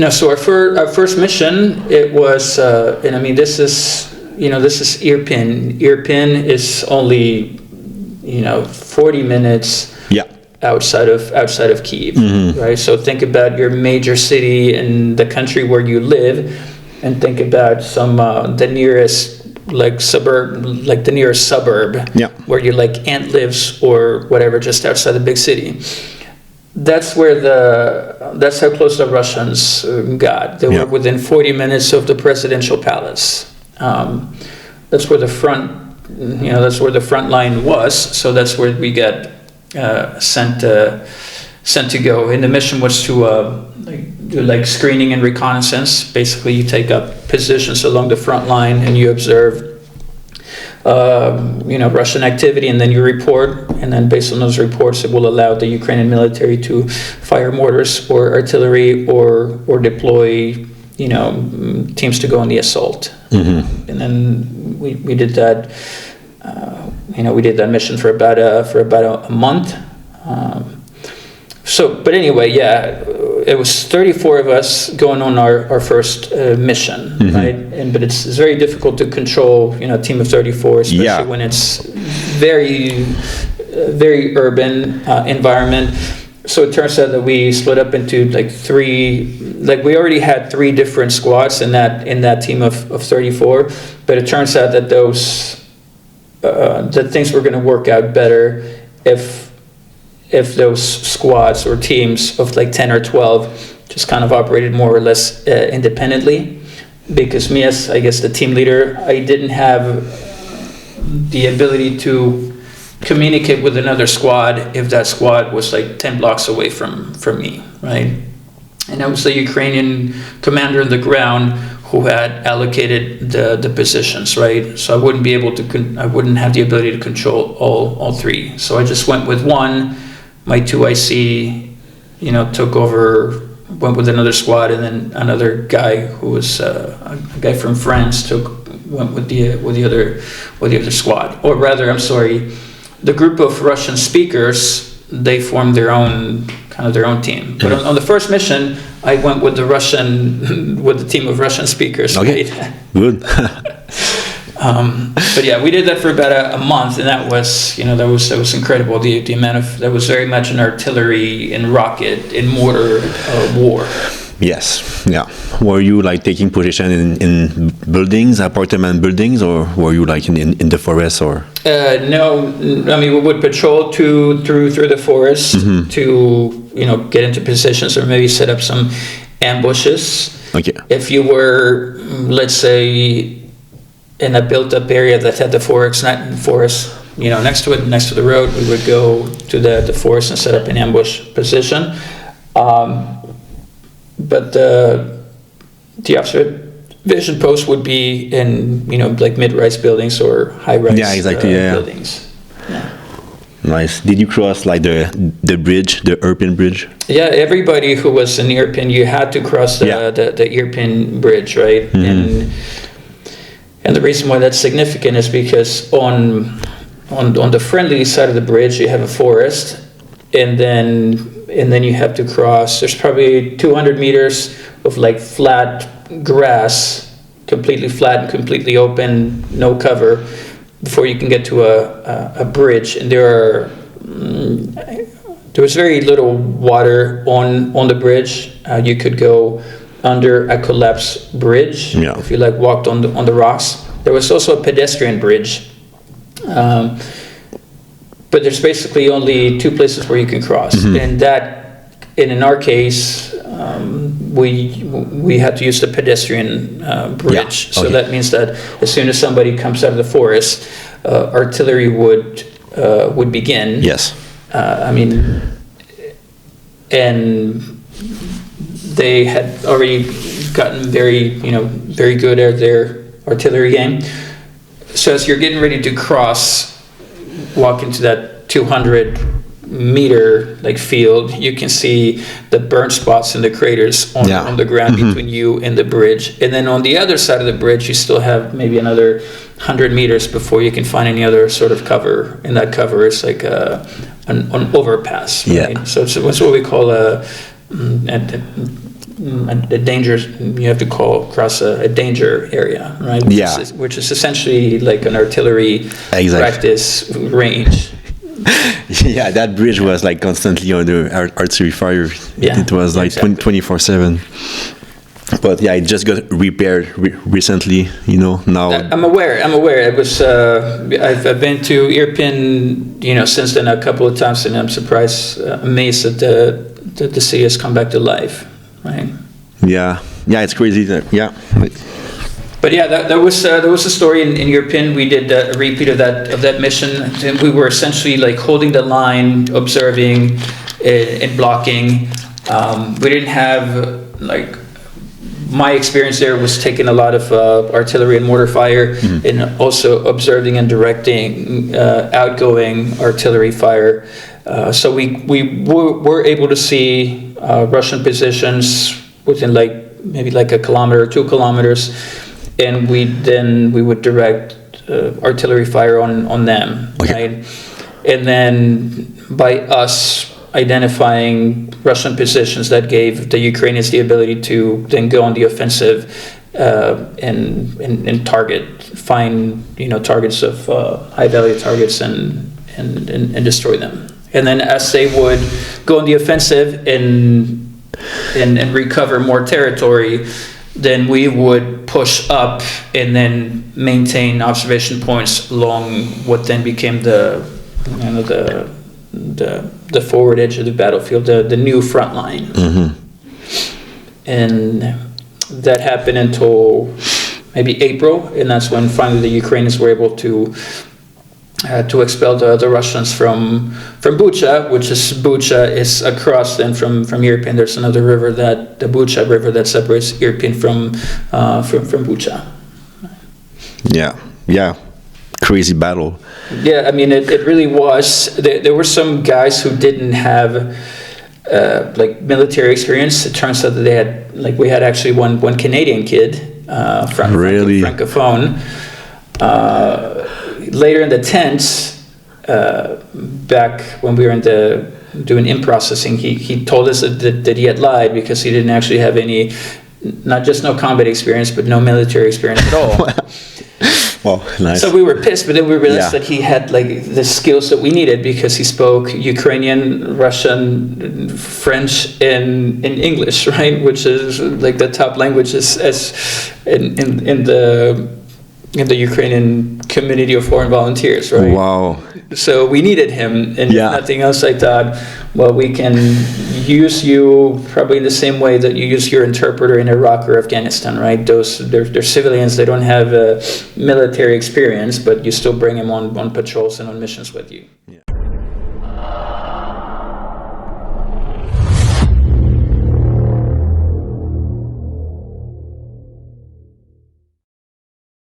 No, so our first mission, it was, and I mean, this is Irpin. Irpin is only, 40 minutes Yeah. outside of Kyiv, right? So think about your major city in the country where you live, and think about the nearest suburb, Yeah. where your aunt lives or whatever, just outside the big city. That's how close the Russians got. They were within 40 minutes of the presidential palace. That's where the front line was. So that's where we got sent to go. And the mission was to do screening and reconnaissance. Basically, you take up positions along the front line and you observe Russian activity, and then you report, and then based on those reports, it will allow the Ukrainian military to fire mortars or artillery or deploy, teams to go on the assault. And then we did that. We did that mission for about a month. But anyway, it was 34 of us going on our first mission, right? But it's very difficult to control, a team of 34, especially when it's very, very urban environment. So it turns out that we split up into we already had 3 different squads in that team of 34, but it turns out that that things were going to work out better if those squads or teams of 10 or 12 just kind of operated more or less independently. Because me, as I guess the team leader, I didn't have the ability to communicate with another squad if that squad was 10 blocks away from me, right? And I was the Ukrainian commander on the ground who had allocated the positions, right? So I wouldn't be able to, I wouldn't have the ability to control all 3. So I just went with one. My 2 IC, took over, went with another squad, and then another guy who was a guy from France went with the other squad. Or rather, I'm sorry, the group of Russian speakers, they formed their own team. But on the first mission, I went with the team of Russian speakers. Okay, right? Good. But yeah, we did that for about a month, and that was incredible. The amount of, that was very much an artillery and rocket and mortar war. Yes, yeah. Were you taking position in buildings, apartment buildings, or were you in the forest or? No, I mean, we would patrol through the forest to get into positions or maybe set up some ambushes. Okay. If you were, let's say, in a built-up area that had the forest, next to the road, we would go to the forest and set up an ambush position. But the observation post would be in mid-rise buildings or high-rise buildings. Yeah. Nice. Did you cross the bridge, the Irpin bridge? Yeah, everybody who was in Irpin, you had to cross the Irpin bridge, right? And the reason why that's significant is because on the friendly side of the bridge you have a forest, and then you have to cross. There's probably 200 meters of flat grass, completely flat and completely open, no cover, before you can get to a bridge. And there was very little water on the bridge. You could go under a collapsed bridge if you walked on the rocks. There was also a pedestrian bridge. But there's basically only 2 places where you can cross, and in our case, we had to use the pedestrian bridge. Yeah. Okay. So that means that as soon as somebody comes out of the forest, artillery would begin. Yes. And they had already gotten very good at their artillery game. So as you're getting ready to walk into that 200-meter field, you can see the burn spots and the craters on the ground between you and the bridge. And then on the other side of the bridge, you still have maybe another 100 meters before you can find any other sort of cover. And that cover is an overpass. Right? Yeah. So it's what we call a danger. You have to cross a danger area, right? Which is essentially like an artillery practice range. Yeah, that bridge was like constantly under artillery fire. Yeah, it was like 24/7. But yeah, it just got repaired recently. Now. I'm aware. It was. I've been to Irpin, since then a couple of times, and I'm amazed that the city has come back to life, right? Yeah, it's crazy. But yeah, there was a story in Irpin. We did a repeat of that mission. We were essentially like holding the line, observing, and blocking. We didn't have like. My experience there was taking a lot of artillery and mortar fire, and also observing and directing outgoing artillery fire. So we were able to see Russian positions within maybe a kilometer or 2 kilometers, and we would direct artillery fire on them, right? And then by us identifying Russian positions, that gave the Ukrainians the ability to then go on the offensive and find targets of high value targets and destroy them. And then as they would go on the offensive and recover more territory, then we would push up and then maintain observation points along what then became the forward edge of the battlefield, the new front line. And that happened until maybe April, and that's when finally the Ukrainians were able to expel the Russians from Bucha, Bucha is across then from Irpin. There's another river, the Bucha River, that separates Irpin from Bucha. Yeah, crazy battle. Yeah, I mean, it really was. There were some guys who didn't have military experience. It turns out that we had actually one Canadian kid, francophone. Later in the tents, back when we were doing in-processing, he told us that he had lied because he didn't actually have any, not just no combat experience, but no military experience at all. Well, nice. So we were pissed, but then we realized that he had the skills that we needed because he spoke Ukrainian, Russian, French, and English, right? Which is the top languages in the Ukrainian community of foreign volunteers, right? Wow. So we needed him, and if nothing else, I thought, well, we can use you probably in the same way that you use your interpreter in Iraq or Afghanistan, right? They're civilians, they don't have military experience, but you still bring them on patrols and on missions with you. Yeah.